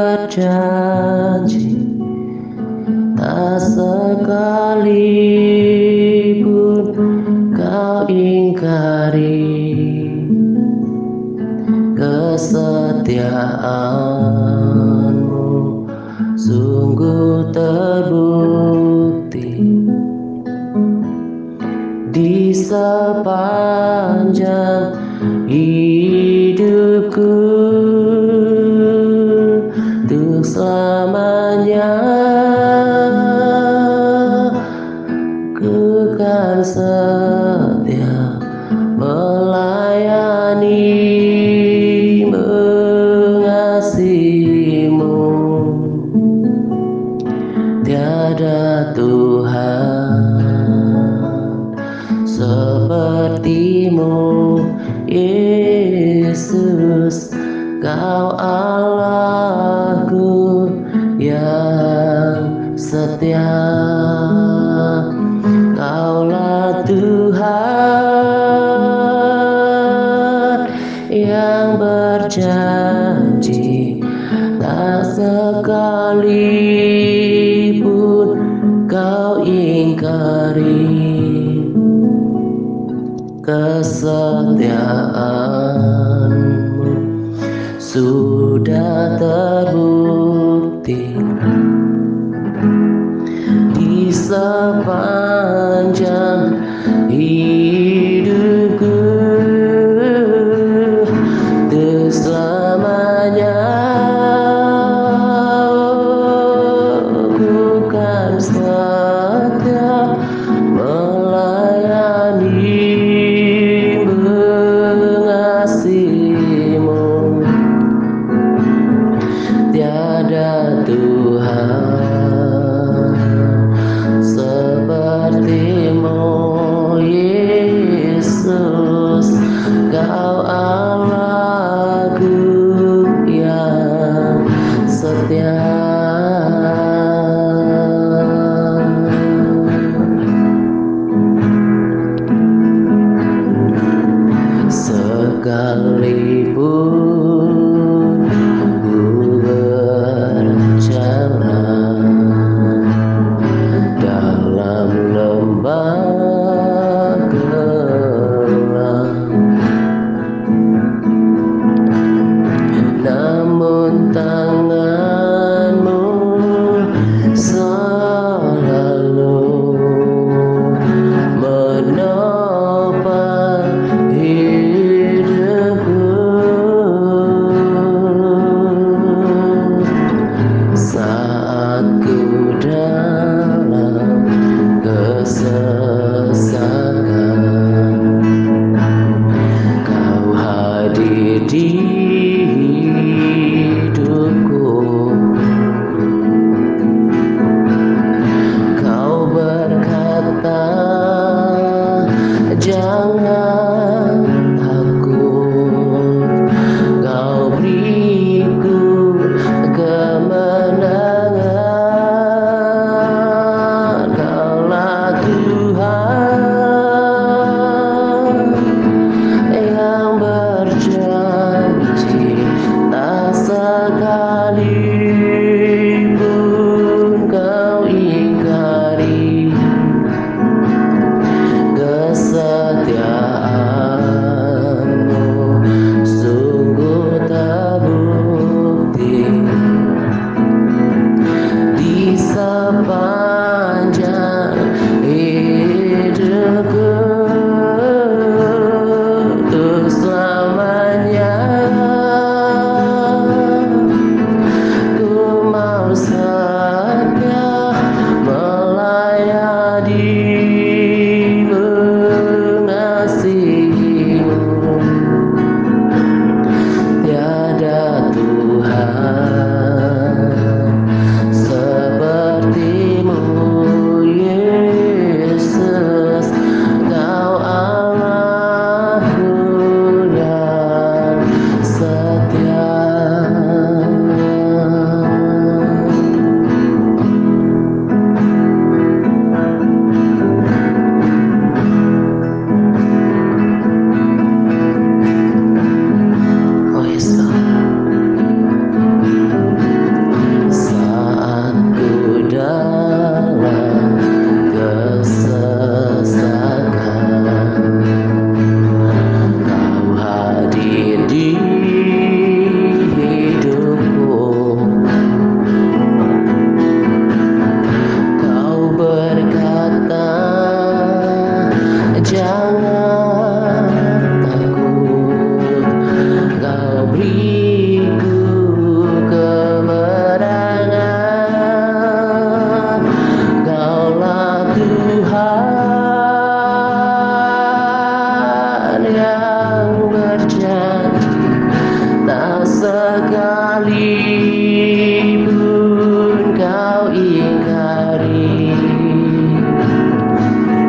berjanji tak sekalipun kau ingkari kesetiaanmu sungguh terbukti di sepanjang hidupku untuk selamanya. Ku kan setia melayani, mengasihimu. Tiada Tuhan sepertimu, Yesus. Kau Allahku yang setia. Kaulah Tuhan yang berjanji tak sekalipun kau ingkari kesetiaanmu sudah terbukti di sepanjang hidupku untuk selamanya. Ku kan setia melayani, mengasihimu. Tiada Tuhan sepertimu, Yesus. Kau Allahku yang setia. Sekalipun ku berjalan dalam lembah gelap, namun tanganmu selalu menopang hidupku. Saat ku dalam kesesakan, kau hadir di hidupku. sekalipun kau ingkari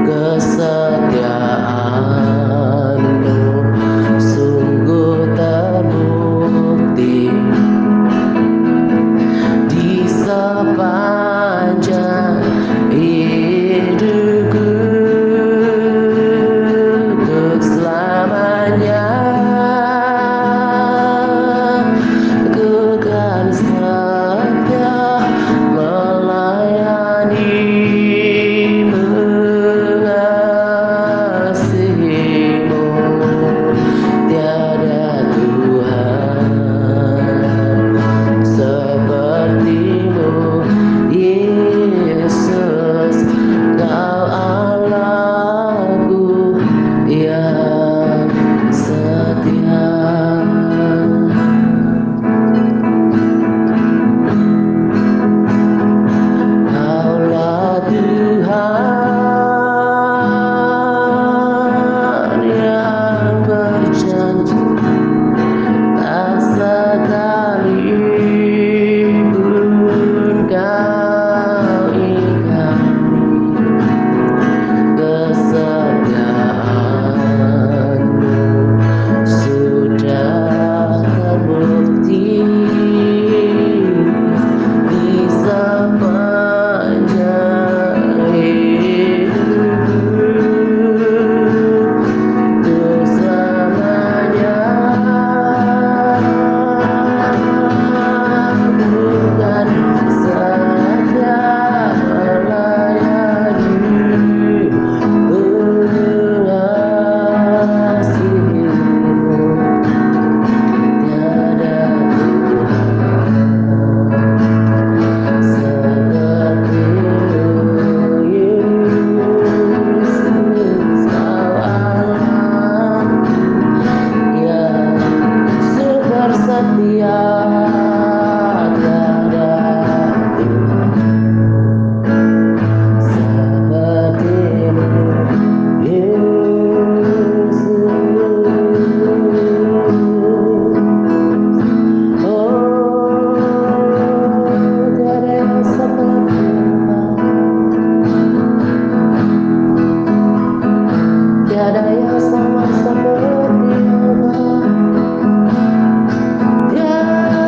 kesetiaanmu, sungguh terbukti di sepanjang hidupku. Untuk selamanya ku kan setia melayani, mengasihimu. Tiada Tuhan sepertimu, Yesus. Kau Allahku yang setia. Kaulah Tuhan yang berjanji tak sekalipun kau ingkari kesetiaanmu, sudah terbukti di sepanjang hidupku. Untuk selamanya bukan setia melayani, mengasihimu. Tiada Tuhan sepertimu, Yesus. Kau Allah yang super setia. Tiada Tuhan sepertimu, Yesus. Oh, tiada yang seperti Engkau, tiada yang sama seperti Engkau. Tiada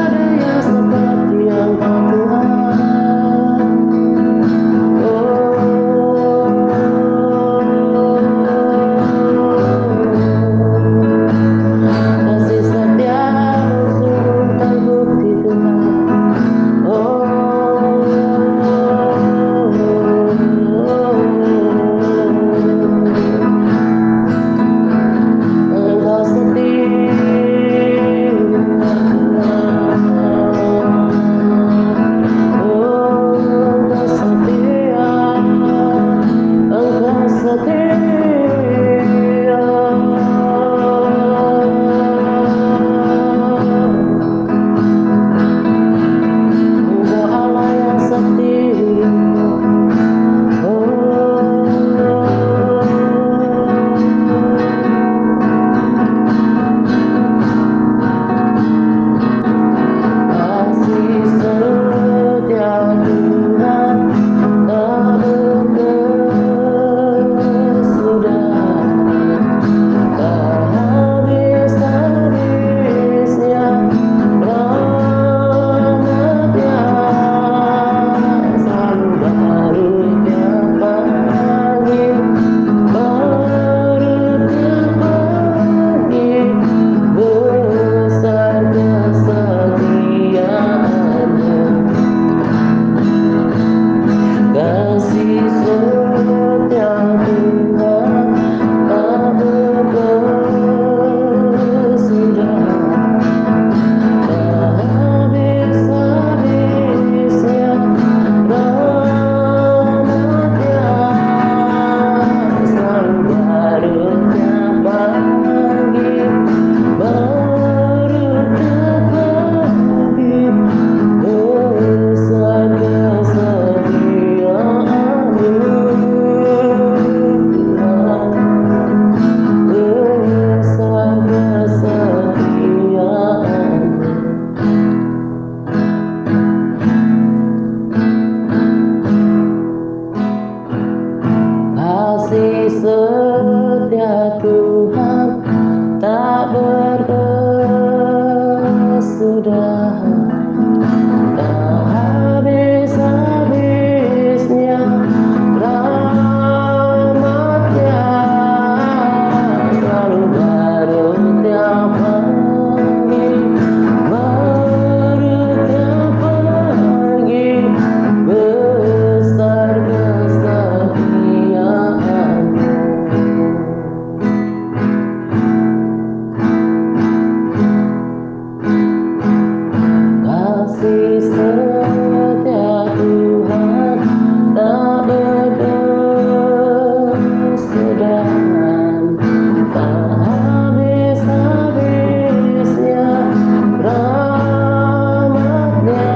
sudah tak habis-habisnya rahmatnya, selalu baru tiap pagi, baru tiap pagi, besar kesetiaanmu. Kasih setia Tuhan tak berkesudahan, tak habis-habisnya rahmatnya,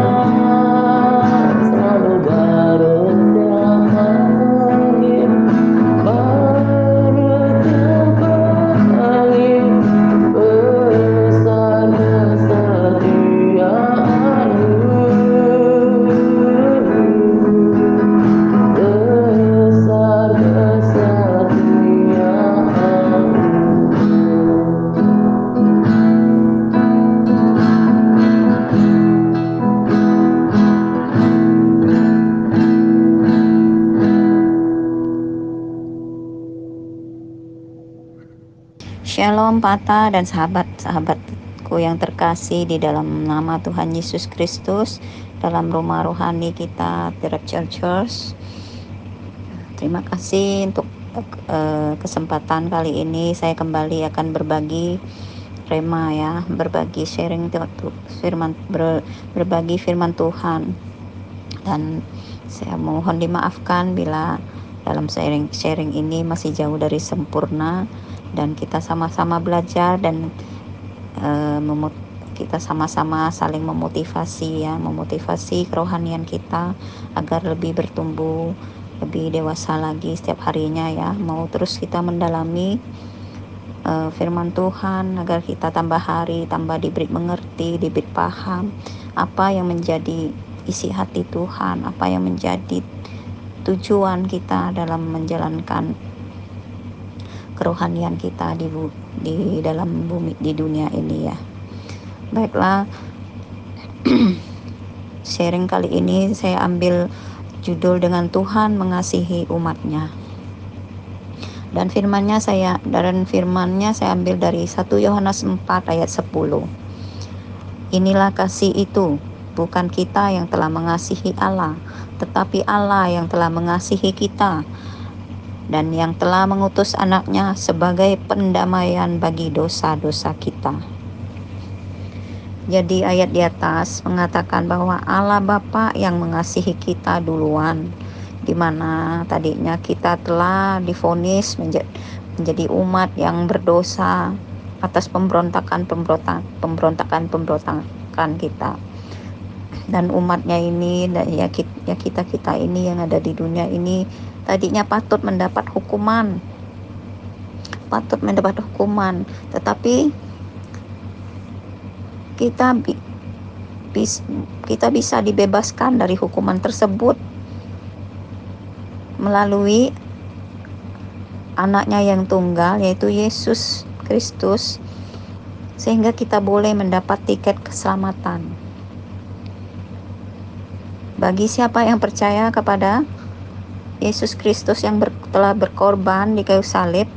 selalu baru tiap pagi, baru tiap pagi, besar kesetiaanmu, besar Shalom Pata dan sahabat-sahabatku yang terkasih di dalam nama Tuhan Yesus Kristus, dalam rumah rohani kita The Rapture Church. Terima kasih untuk kesempatan kali ini. Saya kembali akan berbagi rema ya, berbagi sharing berbagi firman Tuhan. Dan saya mohon dimaafkan bila dalam sharing ini masih jauh dari sempurna, dan kita sama-sama belajar dan kita sama-sama saling memotivasi ya, memotivasi kerohanian kita agar lebih bertumbuh, lebih dewasa lagi setiap harinya ya. Mau terus kita mendalami firman Tuhan agar kita tambah hari, tambah diberi mengerti, diberi paham apa yang menjadi isi hati Tuhan, apa yang menjadi tujuan kita dalam menjalankan kerohanian kita di dalam bumi, di dunia ini ya. Baiklah, sharing kali ini saya ambil judul dengan Tuhan mengasihi umatnya. Dan firmannya saya ambil dari 1 Yohanes 4 ayat 10. Inilah kasih itu, bukan kita yang telah mengasihi Allah, tetapi Allah yang telah mengasihi kita dan yang telah mengutus anaknya sebagai pendamaian bagi dosa-dosa kita. Jadi ayat di atas mengatakan bahwa Allah Bapa yang mengasihi kita duluan, di mana tadinya kita telah divonis menjadi umat yang berdosa atas pemberontakan kita. Dan umatnya ini ya kita ini yang ada di dunia ini tadinya patut mendapat hukuman, tetapi kita bisa dibebaskan dari hukuman tersebut melalui anaknya yang tunggal, yaitu Yesus Kristus, sehingga kita boleh mendapat tiket keselamatan. Bagi siapa yang percaya kepada Yesus Kristus yang telah berkorban di kayu salib,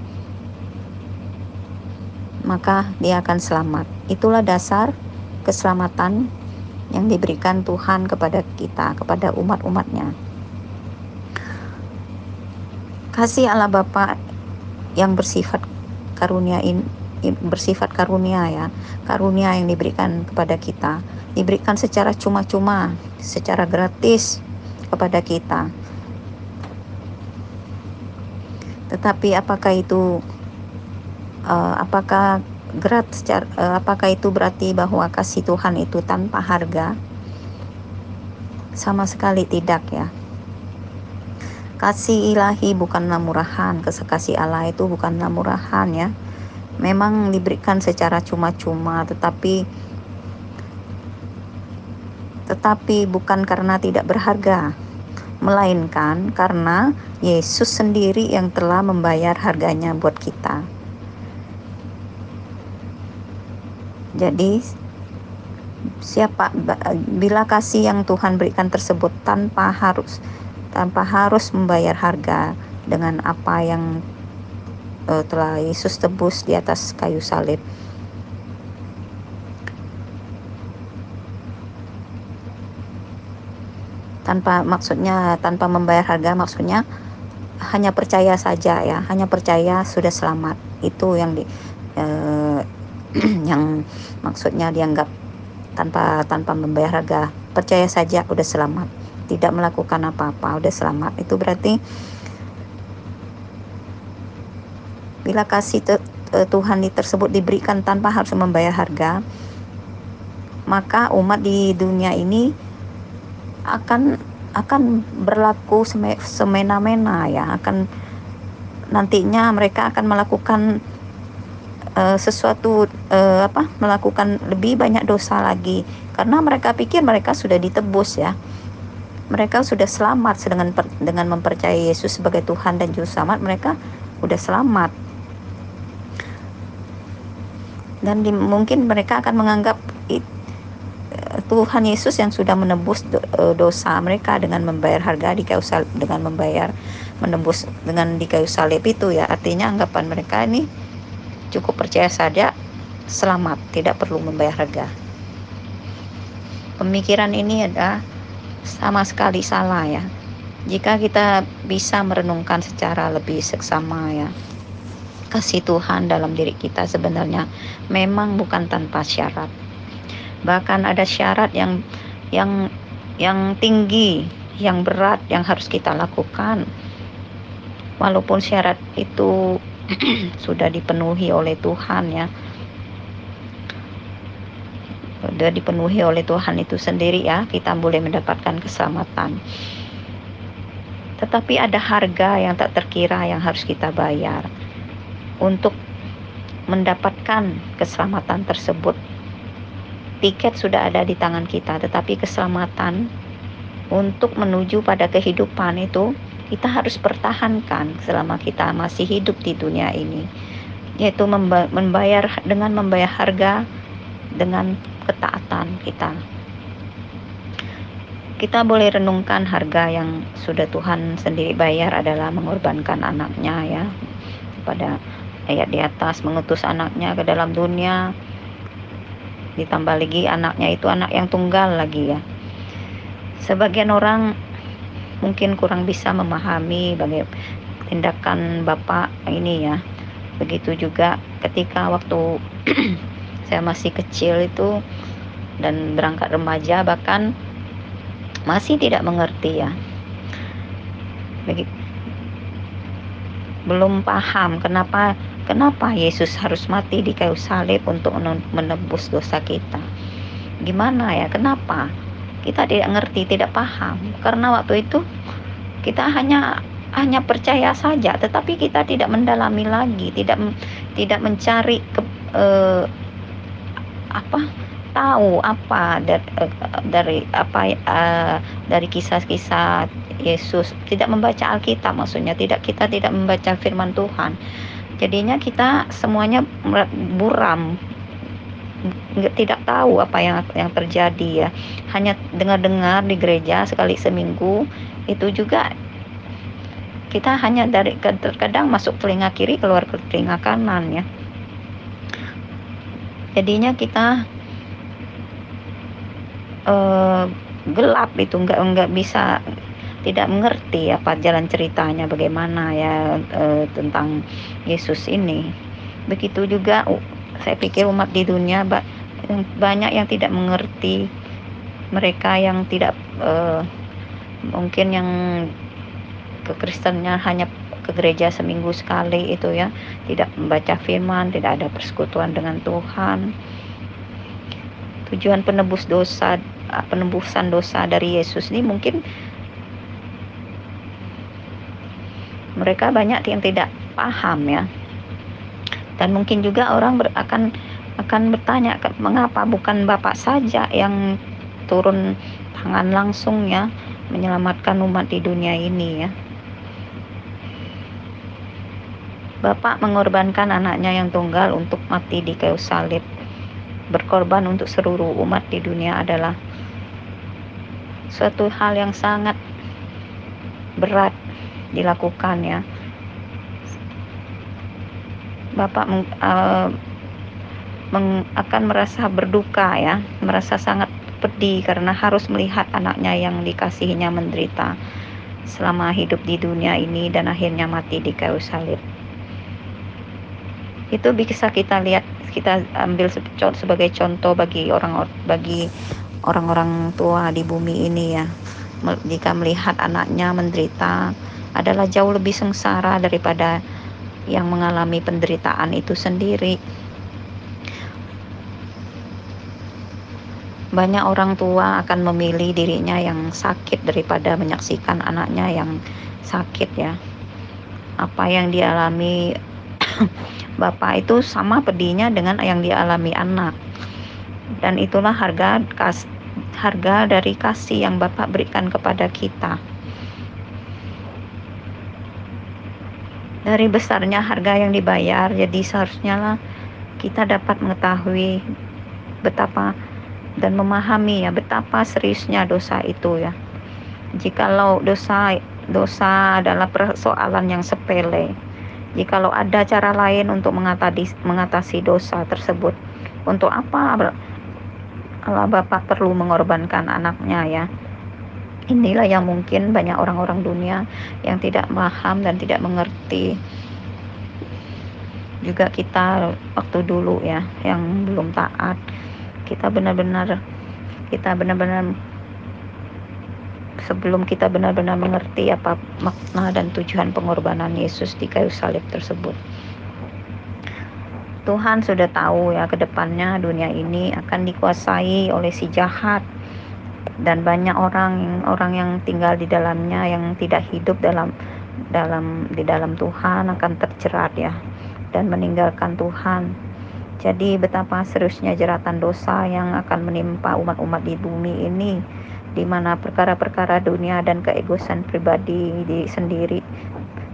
maka dia akan selamat. Itulah dasar keselamatan yang diberikan Tuhan kepada kita, kepada umat-umatnya. Kasih Allah Bapa yang bersifat karunia ya, karunia yang diberikan kepada kita, diberikan secara cuma-cuma, secara gratis kepada kita. Tetapi apakah itu berarti bahwa kasih Tuhan itu tanpa harga? Sama sekali tidak ya. Kasih ilahi bukanlah murahan, kasih Allah itu bukanlah murahan ya. Memang diberikan secara cuma-cuma, tetapi bukan karena tidak berharga, melainkan karena Yesus sendiri yang telah membayar harganya buat kita. Jadi bila kasih yang Tuhan berikan tersebut tanpa harus membayar harga dengan apa yang telah Yesus tebus di atas kayu salib. Tanpa membayar harga, maksudnya hanya percaya saja ya, hanya percaya sudah selamat. Itu yang yang maksudnya dianggap tanpa membayar harga, percaya saja udah selamat, tidak melakukan apa-apa udah selamat. Itu berarti bila kasih Tuhan tersebut diberikan tanpa harus membayar harga, maka umat di dunia ini akan berlaku semena-mena ya, nantinya mereka akan melakukan melakukan lebih banyak dosa lagi, karena mereka pikir mereka sudah ditebus ya, mereka sudah selamat dengan mempercayai Yesus sebagai Tuhan dan Juru Selamat. Mereka sudah selamat, dan mungkin mereka akan menganggap Tuhan Yesus yang sudah menebus dosa mereka dengan membayar harga di kayu salib, menebus dengan di kayu salib itu ya. Artinya anggapan mereka ini cukup percaya saja selamat, tidak perlu membayar harga. Pemikiran ini adalah sama sekali salah ya. Jika kita bisa merenungkan secara lebih seksama ya, kasih Tuhan dalam diri kita sebenarnya memang bukan tanpa syarat. Bahkan ada syarat yang tinggi, yang berat yang harus kita lakukan. Walaupun syarat itu sudah dipenuhi oleh Tuhan ya, sudah dipenuhi oleh Tuhan itu sendiri ya, kita boleh mendapatkan keselamatan. Tetapi ada harga yang tak terkira yang harus kita bayar untuk mendapatkan keselamatan tersebut. Tiket sudah ada di tangan kita, tetapi keselamatan untuk menuju pada kehidupan itu kita harus pertahankan selama kita masih hidup di dunia ini, yaitu membayar harga dengan ketaatan kita. Kita boleh renungkan harga yang sudah Tuhan sendiri bayar adalah mengorbankan anaknya ya. Pada ayat di atas, mengutus anaknya ke dalam dunia, ditambah lagi anaknya itu anak yang tunggal lagi ya. Sebagian orang mungkin kurang bisa memahami bagaimana tindakan Bapak ini ya. Begitu juga ketika waktu saya masih kecil itu dan berangkat remaja, bahkan masih tidak mengerti ya. Belum paham kenapa Yesus harus mati di kayu salib untuk menebus dosa kita. Gimana ya, kenapa? Kita tidak ngerti, tidak paham. Karena waktu itu kita hanya percaya saja, tetapi kita tidak mendalami lagi, tidak mencari tahu apa dari kisah-kisah Yesus, tidak membaca Alkitab, maksudnya kita tidak membaca firman Tuhan. Jadinya kita semuanya buram, tidak tahu apa yang terjadi ya. Hanya dengar-dengar di gereja sekali seminggu, itu juga kita hanya terkadang masuk telinga kiri keluar ke telinga kanan ya. Jadinya kita gelap itu, nggak bisa, tidak mengerti apa jalan ceritanya bagaimana ya tentang Yesus ini. Begitu juga saya pikir umat di dunia banyak yang tidak mengerti. Mereka yang tidak mungkin yang kekristennya hanya ke gereja seminggu sekali itu ya, tidak membaca firman, tidak ada persekutuan dengan Tuhan. Tujuan penebusan dosa dari Yesus ini mungkin mereka banyak yang tidak paham ya. Dan mungkin juga orang akan bertanya, mengapa bukan Bapak saja yang turun tangan langsung ya menyelamatkan umat di dunia ini ya. Bapak mengorbankan anaknya yang tunggal untuk mati di kayu salib. berkorban untuk seluruh umat di dunia adalah suatu hal yang sangat berat dilakukan ya. Bapak akan merasa berduka ya, merasa sangat pedih karena harus melihat anaknya yang dikasihinya menderita selama hidup di dunia ini dan akhirnya mati di kayu salib. Itu bisa kita lihat, kita ambil sebagai contoh bagi orang-orang tua di bumi ini ya. Jika melihat anaknya menderita adalah jauh lebih sengsara daripada yang mengalami penderitaan itu sendiri. Banyak orang tua akan memilih dirinya yang sakit daripada menyaksikan anaknya yang sakit ya. Apa yang dialami bapak itu sama pedihnya dengan yang dialami anak. Dan itulah harga dari kasih yang Bapak berikan kepada kita. Dari besarnya harga yang dibayar, jadi seharusnya lah kita dapat mengetahui betapa dan memahami ya betapa seriusnya dosa itu ya. Jikalau dosa adalah persoalan yang sepele, jikalau ada cara lain untuk mengatasi dosa tersebut, untuk apa Allah Bapak perlu mengorbankan anaknya ya. Inilah yang mungkin banyak orang-orang dunia yang tidak paham dan tidak mengerti. Juga kita waktu dulu ya yang belum taat, kita benar-benar sebelum kita benar-benar mengerti apa makna dan tujuan pengorbanan Yesus di kayu salib tersebut. Tuhan sudah tahu ya kedepannya dunia ini akan dikuasai oleh si jahat, dan banyak orang yang tinggal di dalamnya yang tidak hidup di dalam Tuhan akan terjerat ya dan meninggalkan Tuhan. Jadi betapa seriusnya jeratan dosa yang akan menimpa umat-umat di bumi ini, di mana perkara-perkara dunia dan keegoisan pribadi sendiri,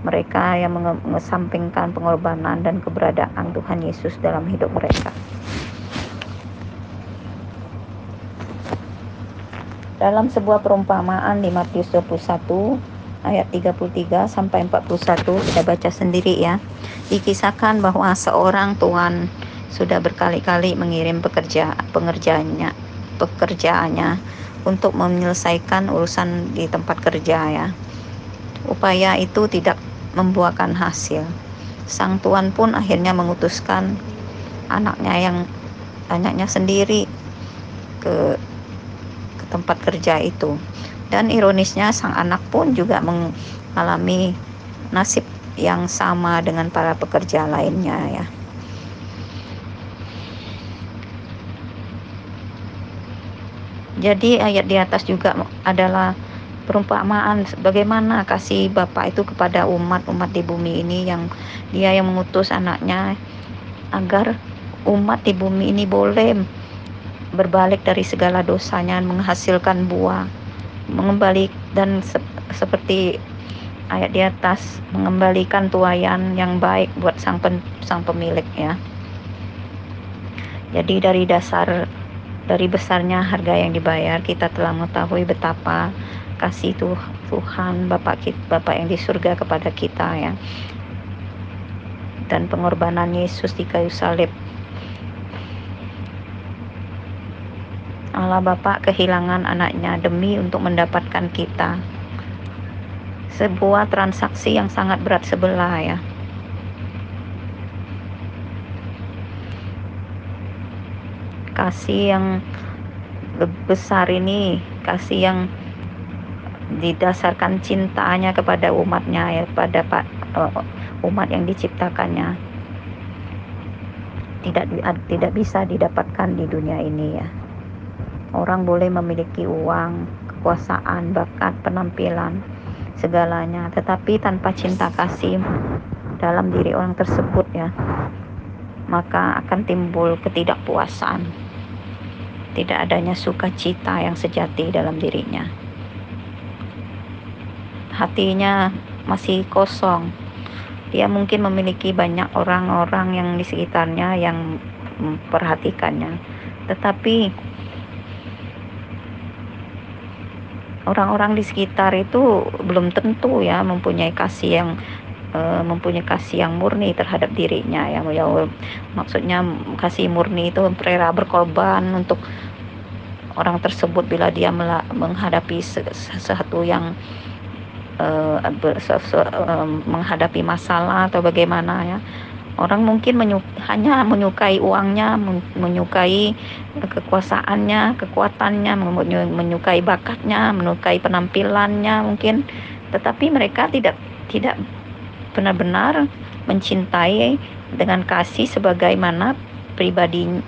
mereka yang mengesampingkan pengorbanan dan keberadaan Tuhan Yesus dalam hidup mereka. Dalam sebuah perumpamaan di Matius 21 ayat 33 sampai 41, kita baca sendiri ya. Dikisahkan bahwa seorang tuan sudah berkali-kali mengirim pekerjaannya untuk menyelesaikan urusan di tempat kerja ya. Upaya itu tidak membuahkan hasil. Sang tuan pun akhirnya mengutuskan anaknya sendiri ke tempat kerja itu. Dan ironisnya sang anak pun juga mengalami nasib yang sama dengan para pekerja lainnya ya. Jadi ayat di atas juga adalah perumpamaan bagaimana kasih Bapa itu kepada umat di bumi ini, yang Dia yang mengutus anaknya agar umat di bumi ini boleh berbalik dari segala dosanya, menghasilkan buah, mengembali dan seperti ayat di atas, mengembalikan tuaian yang baik buat sang pemilik ya. Jadi dari besarnya harga yang dibayar, kita telah mengetahui betapa kasih Tuhan Bapa yang di surga kepada kita ya, dan pengorbanan Yesus di kayu salib. Allah Bapa kehilangan anaknya demi untuk mendapatkan kita. Sebuah transaksi yang sangat berat sebelah ya. Kasih yang besar ini, kasih yang didasarkan cintanya kepada umatnya ya, pada umat yang diciptakannya, tidak bisa didapatkan di dunia ini ya. Orang boleh memiliki uang, kekuasaan, bakat, penampilan, segalanya, tetapi tanpa cinta kasih dalam diri orang tersebut ya, maka akan timbul ketidakpuasan, tidak adanya sukacita yang sejati dalam dirinya. Hatinya masih kosong. Dia mungkin memiliki banyak orang-orang yang di sekitarnya yang memperhatikannya, Tetapi orang-orang di sekitar itu belum tentu ya mempunyai kasih yang murni terhadap dirinya ya. Maksudnya kasih murni itu rela berkorban untuk orang tersebut bila dia menghadapi sesuatu yang menghadapi masalah atau bagaimana ya. Orang mungkin hanya menyukai uangnya, menyukai kekuasaannya, kekuatannya, menyukai bakatnya, menyukai penampilannya mungkin, tetapi mereka tidak benar-benar mencintai dengan kasih sebagaimana pribadinya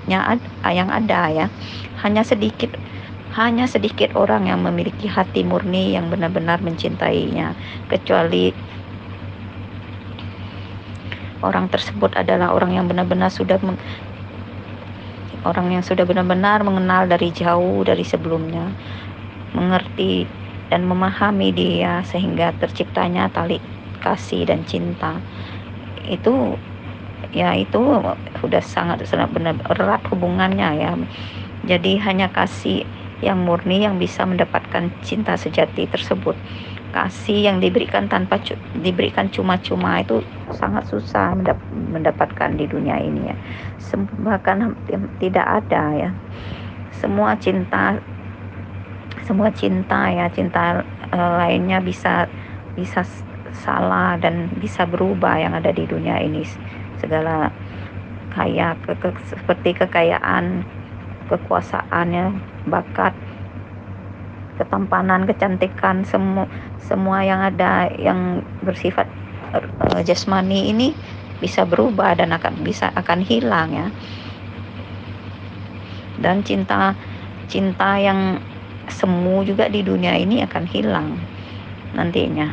yang ada ya. Hanya sedikit orang yang memiliki hati murni yang benar-benar mencintainya, kecuali orang tersebut adalah orang yang sudah benar-benar mengenal dari jauh dari sebelumnya, mengerti dan memahami dia sehingga terciptanya tali kasih dan cinta. Itu sudah sangat benar erat hubungannya ya. Jadi hanya kasih yang murni yang bisa mendapatkan cinta sejati tersebut. Kasih yang diberikan cuma-cuma itu sangat susah mendapatkan di dunia ini ya. Bahkan tidak ada ya. Semua cinta ya, cinta lainnya bisa salah dan bisa berubah yang ada di dunia ini. Segala seperti kekayaan, kekuasaannya, bakat, ketampanan, kecantikan, semua yang ada yang bersifat jasmani ini bisa berubah dan akan hilang ya. Dan cinta yang semu juga di dunia ini akan hilang nantinya.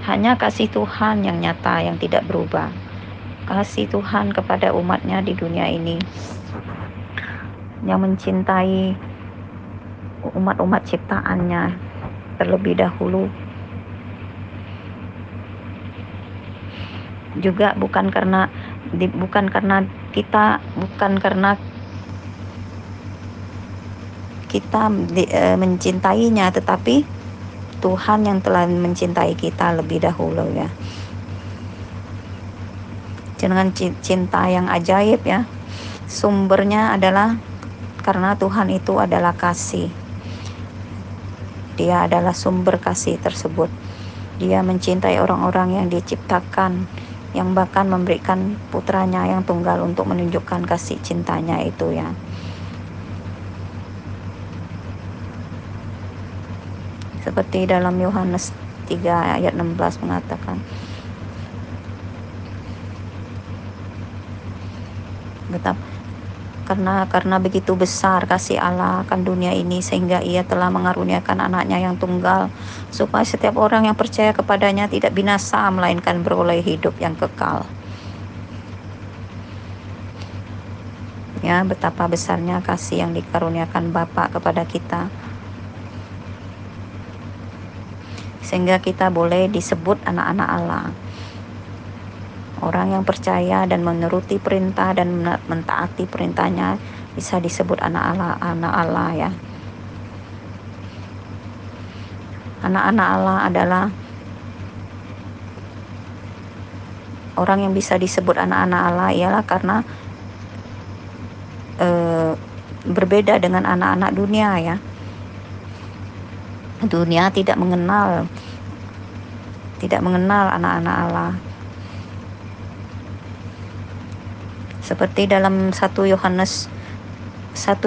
Hanya kasih Tuhan yang nyata, yang tidak berubah. Kasih Tuhan kepada umatnya di dunia ini, yang mencintai umat-umat ciptaannya terlebih dahulu. Juga bukan karena kita mencintainya, tetapi Tuhan yang telah mencintai kita lebih dahulu ya. Dengan cinta yang ajaib ya. Sumbernya adalah karena Tuhan itu adalah kasih. Dia adalah sumber kasih tersebut. Dia mencintai orang-orang yang diciptakan, yang bahkan memberikan putranya yang tunggal untuk menunjukkan kasih cintanya itu ya. Seperti dalam Yohanes 3 ayat 16 mengatakan, karena begitu besar kasih Allah akan dunia ini sehingga Ia telah mengaruniakan anaknya yang tunggal, supaya setiap orang yang percaya kepadanya tidak binasa melainkan beroleh hidup yang kekal. Ya, betapa besarnya kasih yang dikaruniakan Bapa kepada kita, sehingga kita boleh disebut anak-anak Allah. Orang yang percaya dan menuruti perintah dan mentaati perintahnya bisa disebut anak Allah ya. Anak-anak Allah adalah orang yang bisa disebut anak-anak Allah ialah karena berbeda dengan anak-anak dunia ya. Dunia tidak mengenal anak-anak Allah. Seperti dalam 1 Yohanes 3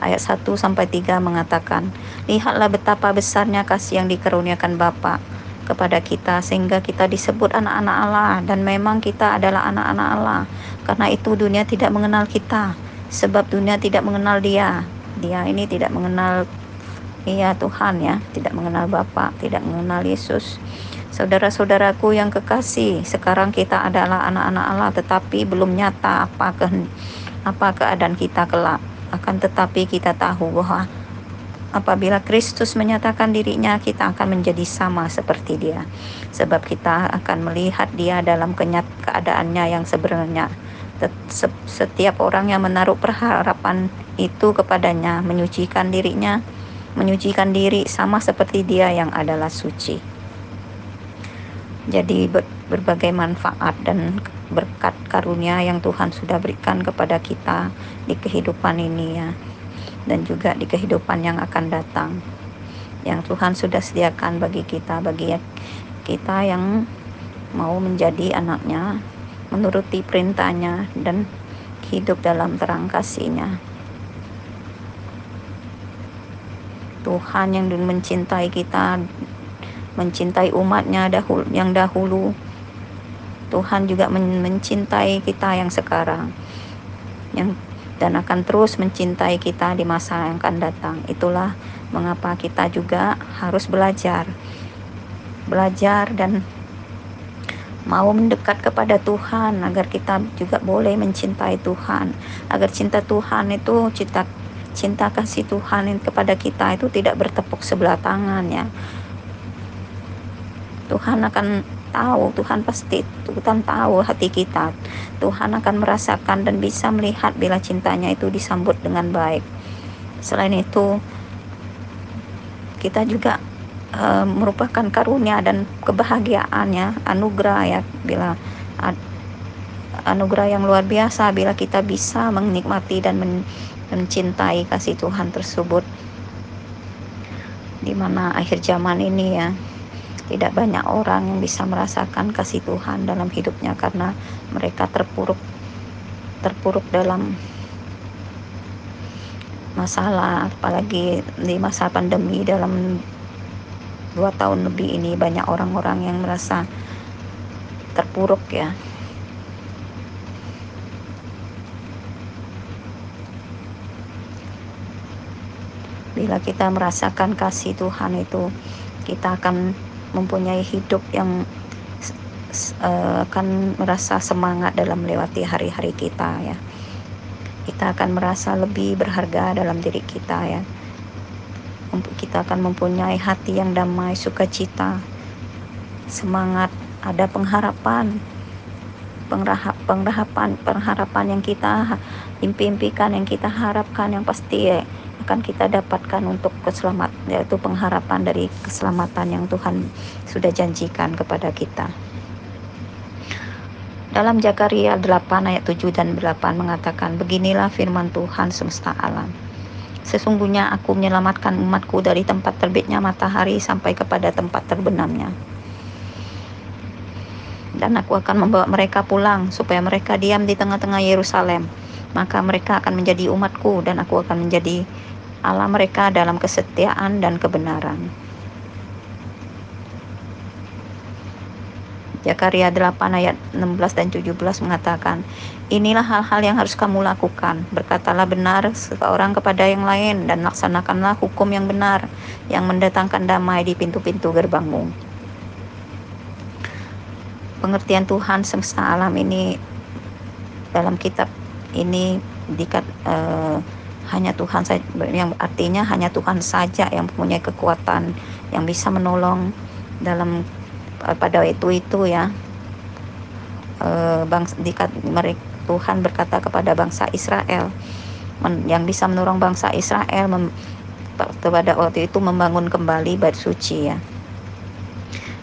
ayat 1 sampai 3 mengatakan, lihatlah betapa besarnya kasih yang dikaruniakan Bapa kepada kita sehingga kita disebut anak-anak Allah, dan memang kita adalah anak-anak Allah. Karena itu dunia tidak mengenal kita, sebab dunia tidak mengenal Dia. Dia ini tidak mengenal Tuhan ya, tidak mengenal Bapa, tidak mengenal Yesus. Saudara-saudaraku yang kekasih, sekarang kita adalah anak-anak Allah, tetapi belum nyata apa keadaan kita kelak. Akan tetapi kita tahu bahwa apabila Kristus menyatakan dirinya, kita akan menjadi sama seperti Dia, sebab kita akan melihat Dia dalam keadaannya yang sebenarnya. Setiap orang yang menaruh pengharapan itu kepadanya menyucikan diri sama seperti Dia yang adalah suci. Jadi berbagai manfaat dan berkat karunia yang Tuhan sudah berikan kepada kita di kehidupan ini ya, dan juga di kehidupan yang akan datang, yang Tuhan sudah sediakan bagi kita yang mau menjadi anaknya, menuruti perintahnya dan hidup dalam terang kasih-Nya. Tuhan yang mencintai kita, mencintai umatnya yang dahulu, Tuhan juga mencintai kita yang sekarang, dan akan terus mencintai kita di masa yang akan datang. Itulah mengapa kita juga harus belajar dan mau mendekat kepada Tuhan, agar kita juga boleh mencintai Tuhan, agar cinta Tuhan itu, cinta kasih Tuhan kepada kita itu tidak bertepuk sebelah tangan ya. Tuhan tahu hati kita. Tuhan akan merasakan dan bisa melihat bila cintanya itu disambut dengan baik. Selain itu, kita juga merupakan karunia dan kebahagiaannya, anugerah ya, bila anugerah yang luar biasa bila kita bisa menikmati dan mencintai kasih Tuhan tersebut, di mana akhir zaman ini ya, tidak banyak orang yang bisa merasakan kasih Tuhan dalam hidupnya karena mereka terpuruk dalam masalah, apalagi di masa pandemi. Dalam 2 tahun lebih ini banyak orang-orang yang merasa terpuruk ya. Bila kita merasakan kasih Tuhan itu, kita akan mempunyai hidup yang akan merasa semangat dalam melewati hari-hari kita ya. Kita akan merasa lebih berharga dalam diri kita ya. Kita akan mempunyai hati yang damai, sukacita, semangat, ada pengharapan yang kita impikan, yang kita harapkan, yang pasti akan kita dapatkan untuk keselamatan, yaitu pengharapan dari keselamatan yang Tuhan sudah janjikan kepada kita. Dalam Zakaria 8 ayat 7 dan 8 mengatakan, beginilah firman Tuhan semesta alam. Sesungguhnya aku menyelamatkan umatku dari tempat terbitnya matahari sampai kepada tempat terbenamnya. Dan aku akan membawa mereka pulang supaya mereka diam di tengah-tengah Yerusalem. Maka mereka akan menjadi umatku dan aku akan menjadi Allah mereka dalam kesetiaan dan kebenaran. Zakaria 8 ayat 16 dan 17 mengatakan, inilah hal-hal yang harus kamu lakukan. Berkatalah benar seorang kepada yang lain dan laksanakanlah hukum yang benar yang mendatangkan damai di pintu-pintu gerbangmu. Pengertian Tuhan semesta alam ini dalam kitab ini hanya Tuhan saja, yang artinya hanya Tuhan saja yang mempunyai kekuatan yang bisa menolong dalam pada itu ya. Tuhan berkata kepada bangsa Israel, yang bisa menolong bangsa Israel pada waktu itu membangun kembali bait suci ya.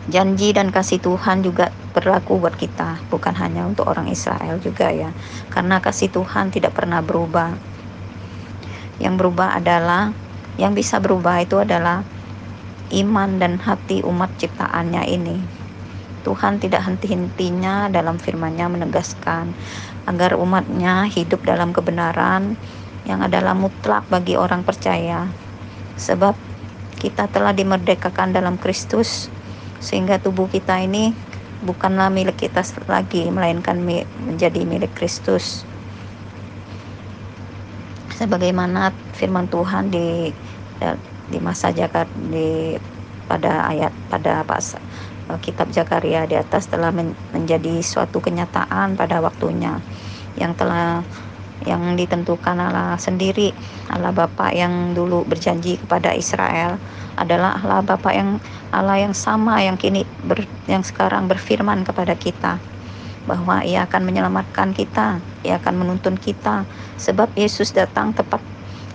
Janji dan kasih Tuhan juga berlaku buat kita, bukan hanya untuk orang Israel juga ya, karena kasih Tuhan tidak pernah berubah. Yang bisa berubah itu adalah iman dan hati umat ciptaannya ini. Tuhan tidak henti-hentinya dalam firman-Nya menegaskan agar umatnya hidup dalam kebenaran yang adalah mutlak bagi orang percaya, sebab kita telah dimerdekakan dalam Kristus, sehingga tubuh kita ini bukanlah milik kita lagi, melainkan menjadi milik Kristus. Sebagaimana firman Tuhan di masa pada kitab Zakaria di atas telah menjadi suatu kenyataan pada waktunya, yang telah yang ditentukan Allah sendiri. Allah Bapa yang dulu berjanji kepada Israel adalah Allah yang sama yang yang sekarang berfirman kepada kita bahwa Ia akan menyelamatkan kita, Ia akan menuntun kita, sebab Yesus datang tepat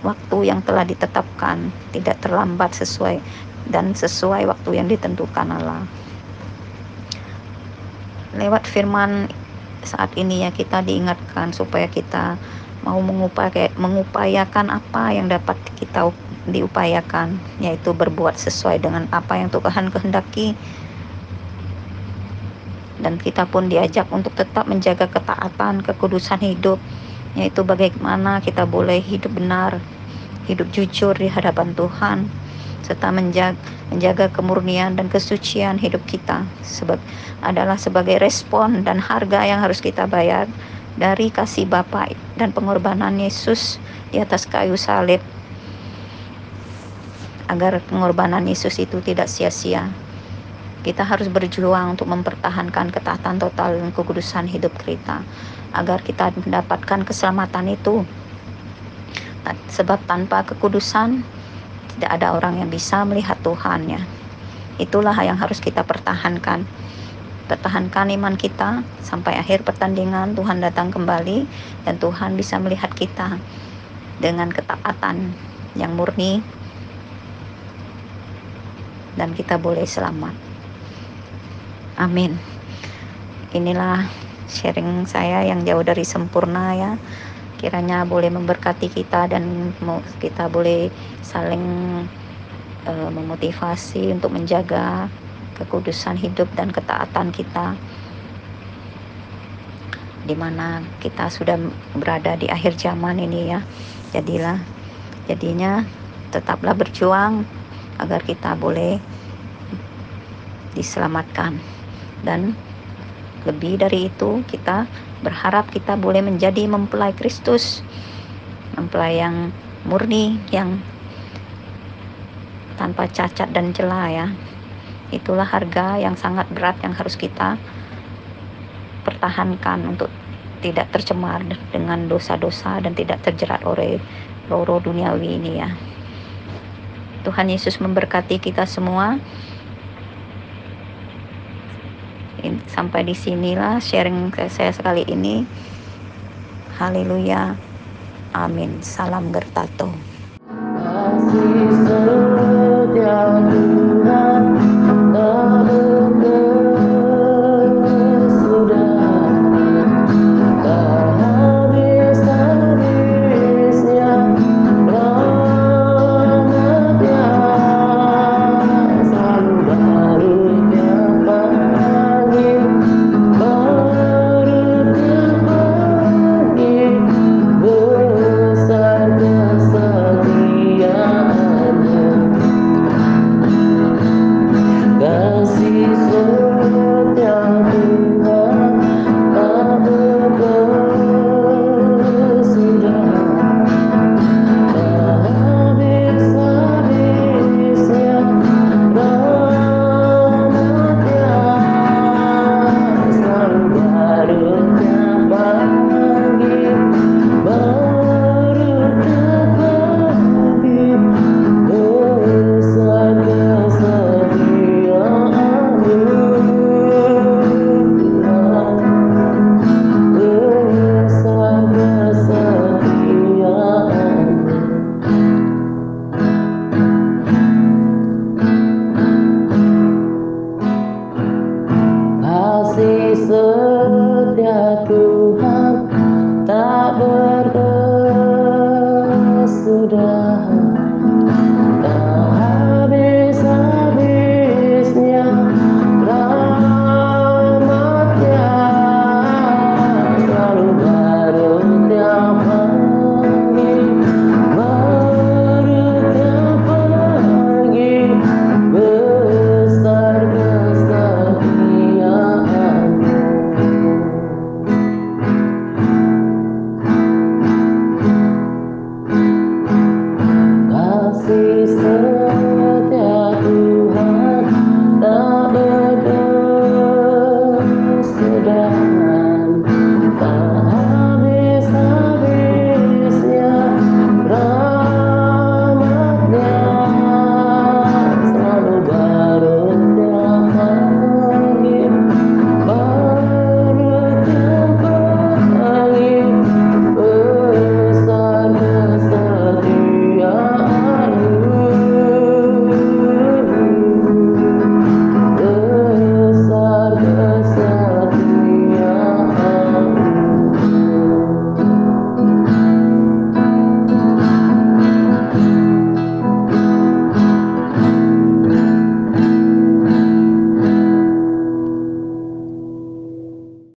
waktu yang telah ditetapkan, tidak terlambat sesuai waktu yang ditentukan Allah. Lewat firman saat ini ya, kita diingatkan supaya kita mau mengupayakan apa yang dapat kita diupayakan, yaitu berbuat sesuai dengan apa yang Tuhan kehendaki. Dan kita pun diajak untuk tetap menjaga ketaatan, kekudusan hidup, yaitu bagaimana kita boleh hidup benar, hidup jujur di hadapan Tuhan, serta menjaga kemurnian dan kesucian hidup kita adalah sebagai respon dan harga yang harus kita bayar dari kasih Bapa dan pengorbanan Yesus di atas kayu salib, agar pengorbanan Yesus itu tidak sia-sia. Kita harus berjuang untuk mempertahankan ketaatan total dan kekudusan hidup kita, agar kita mendapatkan keselamatan itu. Sebab tanpa kekudusan tidak ada orang yang bisa melihat Tuhan ya. Itulah yang harus kita pertahankan. Pertahankan iman kita sampai akhir pertandingan Tuhan datang kembali, dan Tuhan bisa melihat kita dengan ketaatan yang murni, dan kita boleh selamat. Amin. Inilah sharing saya yang jauh dari sempurna ya. Kiranya boleh memberkati kita, dan kita boleh saling memotivasi untuk menjaga kekudusan hidup dan ketaatan kita, di mana kita sudah berada di akhir zaman ini ya. Jadinya tetaplah berjuang agar kita boleh diselamatkan. Dan lebih dari itu, kita berharap kita boleh menjadi mempelai Kristus, mempelai yang murni, yang tanpa cacat dan celah ya. Itulah harga yang sangat berat yang harus kita pertahankan untuk tidak tercemar dengan dosa-dosa dan tidak terjerat oleh roh-roh duniawi ini ya. Tuhan Yesus memberkati kita semua. Sampai di sinilah sharing saya sekali ini. Haleluya. Amin. Salam Gertato.